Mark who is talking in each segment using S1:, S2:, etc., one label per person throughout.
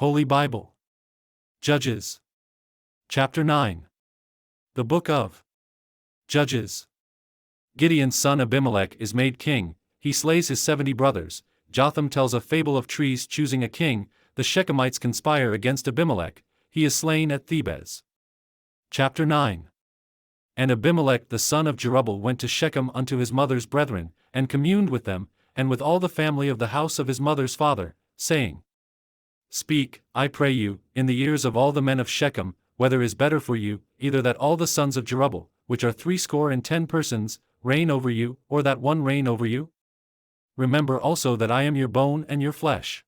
S1: Holy Bible. Judges. Chapter 9. The Book of Judges. Gideon's son Abimelech is made king, he slays his 70 brothers. Jotham tells a fable of trees choosing a king. The Shechemites conspire against Abimelech, he is slain at Thebez. Chapter 9. And Abimelech the son of Jerubbaal went to Shechem unto his mother's brethren, and communed with them, and with all the family of the house of his mother's father, saying, Speak, I pray you, in the ears of all the men of Shechem, whether is better for you, either that all the sons of Jerubbaal, which are 60 persons, reign over you, or that one reign over you? Remember also that I am your bone and your flesh.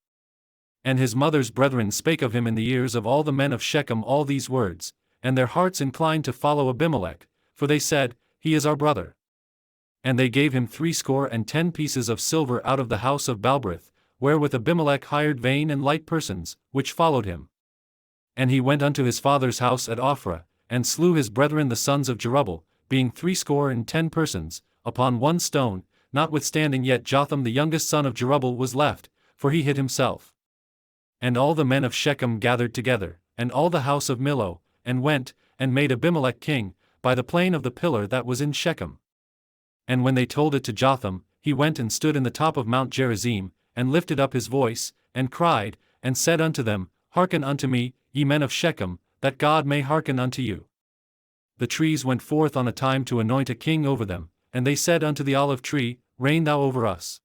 S1: And his mother's brethren spake of him in the ears of all the men of Shechem all these words, and their hearts inclined to follow Abimelech, for they said, He is our brother. And they gave him 60 pieces of silver out of the house of Balbrith, wherewith Abimelech hired vain and light persons, which followed him. And he went unto his father's house at Ophrah, and slew his brethren the sons of Jerubbaal, being 60 persons, upon one stone, notwithstanding yet Jotham the youngest son of Jerubbaal was left, for he hid himself. And all the men of Shechem gathered together, and all the house of Millo, and went, and made Abimelech king, by the plain of the pillar that was in Shechem. And when they told it to Jotham, he went and stood in the top of Mount Gerizim, and lifted up his voice, and cried, and said unto them, Hearken unto me, ye men of Shechem, that God may hearken unto you. The trees went forth on a time to anoint a king over them, and they said unto the olive tree, Reign thou over us.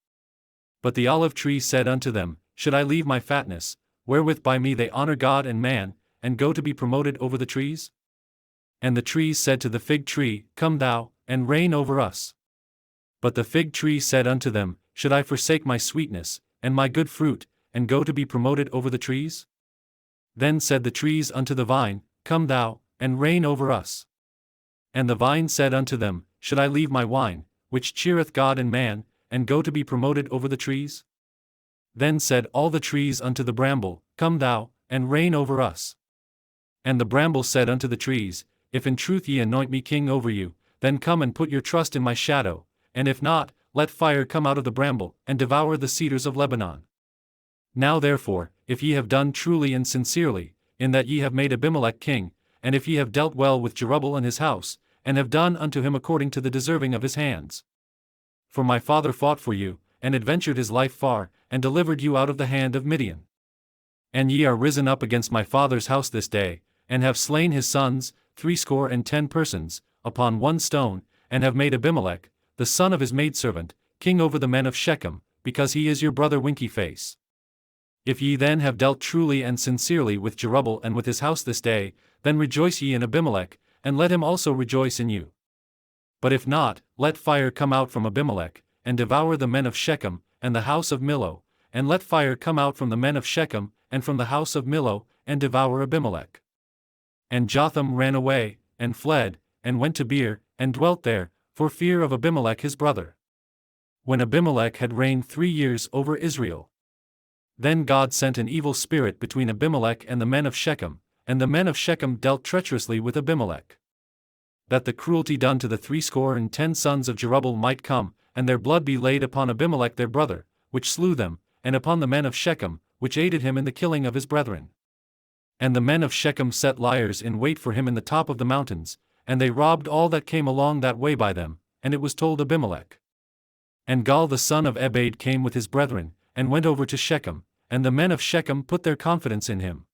S1: But the olive tree said unto them, Should I leave my fatness, wherewith by me they honor God and man, and go to be promoted over the trees? And the trees said to the fig tree, Come thou, and reign over us. But the fig tree said unto them, Should I forsake my sweetness, and my good fruit, and go to be promoted over the trees? Then said the trees unto the vine, Come thou, and reign over us. And the vine said unto them, Should I leave my wine, which cheereth God and man, and go to be promoted over the trees? Then said all the trees unto the bramble, Come thou, and reign over us. And the bramble said unto the trees, If in truth ye anoint me king over you, then come and put your trust in my shadow, and if not, let fire come out of the bramble, and devour the cedars of Lebanon. Now therefore, if ye have done truly and sincerely, in that ye have made Abimelech king, and if ye have dealt well with Jerubbaal and his house, and have done unto him according to the deserving of his hands. For my father fought for you, and adventured his life far, and delivered you out of the hand of Midian. And ye are risen up against my father's house this day, and have slain his sons, 60 persons, upon one stone, and have made Abimelech, the son of his maidservant, king over the men of Shechem, because he is your brother Winky-face. If ye then have dealt truly and sincerely with Jerubbaal and with his house this day, then rejoice ye in Abimelech, and let him also rejoice in you. But if not, let fire come out from Abimelech, and devour the men of Shechem, and the house of Millo, and let fire come out from the men of Shechem, and from the house of Millo, and devour Abimelech. And Jotham ran away, and fled, and went to Beer, and dwelt there, for fear of Abimelech his brother. When Abimelech had reigned 3 years over Israel. Then God sent an evil spirit between Abimelech and the men of Shechem, and the men of Shechem dealt treacherously with Abimelech. That the cruelty done to the 60 sons of Jerubbaal might come, and their blood be laid upon Abimelech their brother, which slew them, and upon the men of Shechem, which aided him in the killing of his brethren. And the men of Shechem set liers in wait for him in the top of the mountains, and they robbed all that came along that way by them, and it was told Abimelech. And Gaal the son of Ebed came with his brethren, and went over to Shechem, and the men of Shechem put their confidence in him.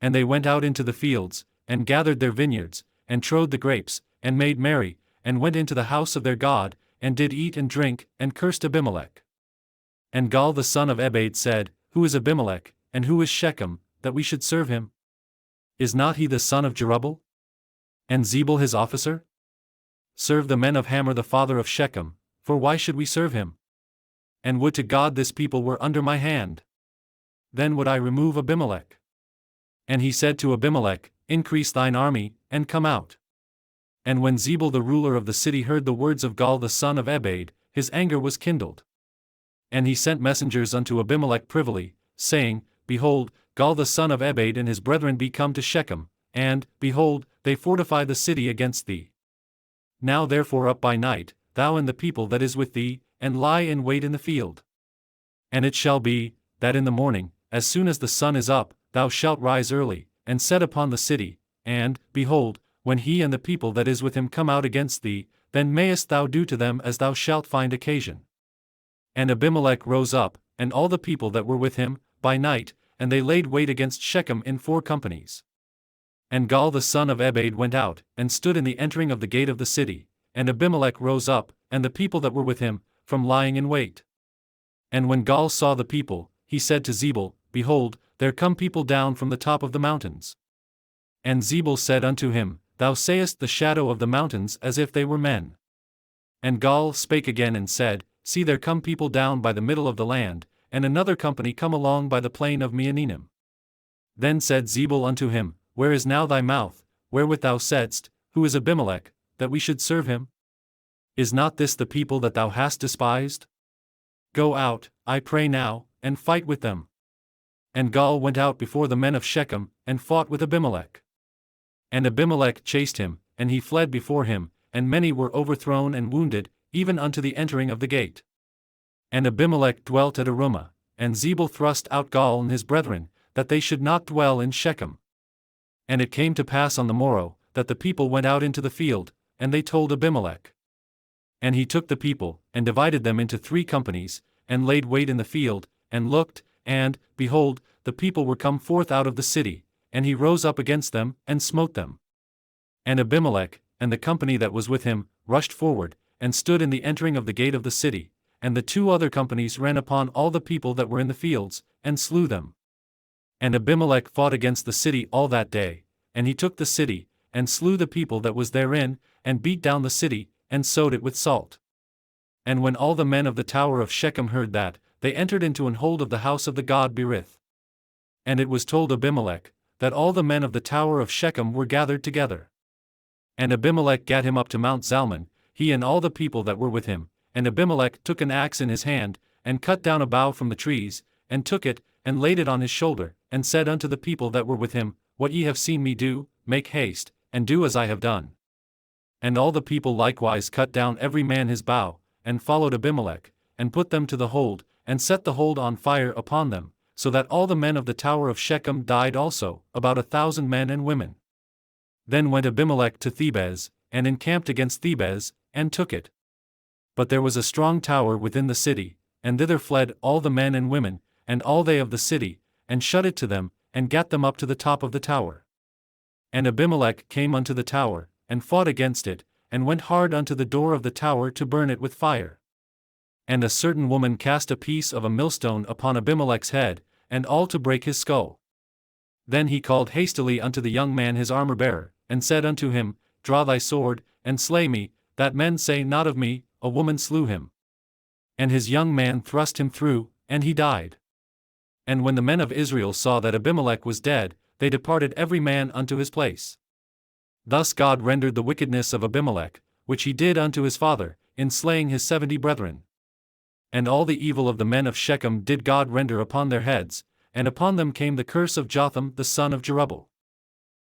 S1: And they went out into the fields, and gathered their vineyards, and trode the grapes, and made merry, and went into the house of their God, and did eat and drink, and cursed Abimelech. And Gaal the son of Ebed said, Who is Abimelech, and who is Shechem, that we should serve him? Is not he the son of Jerubbaal? And Zebul his officer? Serve the men of Hamor the father of Shechem, for why should we serve him? And would to God this people were under my hand! Then would I remove Abimelech. And he said to Abimelech, Increase thine army, and come out. And when Zebul the ruler of the city heard the words of Gaal the son of Ebed, his anger was kindled. And he sent messengers unto Abimelech privily, saying, Behold, Gaal the son of Ebed and his brethren be come to Shechem, and, behold, they fortify the city against thee. Now therefore up by night, thou and the people that is with thee, and lie in wait in the field. And it shall be, that in the morning, as soon as the sun is up, thou shalt rise early, and set upon the city, and, behold, when he and the people that is with him come out against thee, then mayest thou do to them as thou shalt find occasion. And Abimelech rose up, and all the people that were with him, by night, and they laid wait against Shechem in 4 companies. And Gaal the son of Ebed went out, and stood in the entering of the gate of the city, and Abimelech rose up, and the people that were with him, from lying in wait. And when Gaal saw the people, he said to Zebul, Behold, there come people down from the top of the mountains. And Zebul said unto him, Thou sayest the shadow of the mountains as if they were men. And Gaal spake again and said, See, there come people down by the middle of the land, and another company come along by the plain of Meonenim. Then said Zebul unto him, Where is now thy mouth, wherewith thou saidst, Who is Abimelech, that we should serve him? Is not this the people that thou hast despised? Go out, I pray now, and fight with them. And Gaal went out before the men of Shechem, and fought with Abimelech. And Abimelech chased him, and he fled before him, and many were overthrown and wounded, even unto the entering of the gate. And Abimelech dwelt at Arumah, and Zebul thrust out Gaal and his brethren, that they should not dwell in Shechem. And it came to pass on the morrow, that the people went out into the field, and they told Abimelech. And he took the people, and divided them into 3 companies, and laid wait in the field, and looked, and, behold, the people were come forth out of the city, and he rose up against them, and smote them. And Abimelech, and the company that was with him, rushed forward, and stood in the entering of the gate of the city, and the 2 other companies ran upon all the people that were in the fields, and slew them. And Abimelech fought against the city all that day, and he took the city, and slew the people that was therein, and beat down the city, and sowed it with salt. And when all the men of the tower of Shechem heard that, they entered into an hold of the house of the god Berith. And it was told Abimelech, that all the men of the tower of Shechem were gathered together. And Abimelech gat him up to Mount Zalmon, he and all the people that were with him, and Abimelech took an axe in his hand, and cut down a bough from the trees, and took it, and laid it on his shoulder, and said unto the people that were with him, What ye have seen me do, make haste, and do as I have done. And all the people likewise cut down every man his bough, and followed Abimelech, and put them to the hold, and set the hold on fire upon them, so that all the men of the tower of Shechem died also, about 1,000 men and women. Then went Abimelech to Thebez, and encamped against Thebez, and took it. But there was a strong tower within the city, and thither fled all the men and women, and all they of the city, and shut it to them, and gat them up to the top of the tower. And Abimelech came unto the tower, and fought against it, and went hard unto the door of the tower to burn it with fire. And a certain woman cast a piece of a millstone upon Abimelech's head, and all to break his skull. Then he called hastily unto the young man his armor-bearer, and said unto him, Draw thy sword, and slay me, that men say not of me, A woman slew him. And his young man thrust him through, and he died. And when the men of Israel saw that Abimelech was dead, they departed every man unto his place. Thus God rendered the wickedness of Abimelech, which he did unto his father, in slaying his 70 brethren. And all the evil of the men of Shechem did God render upon their heads, and upon them came the curse of Jotham the son of Jerubbaal.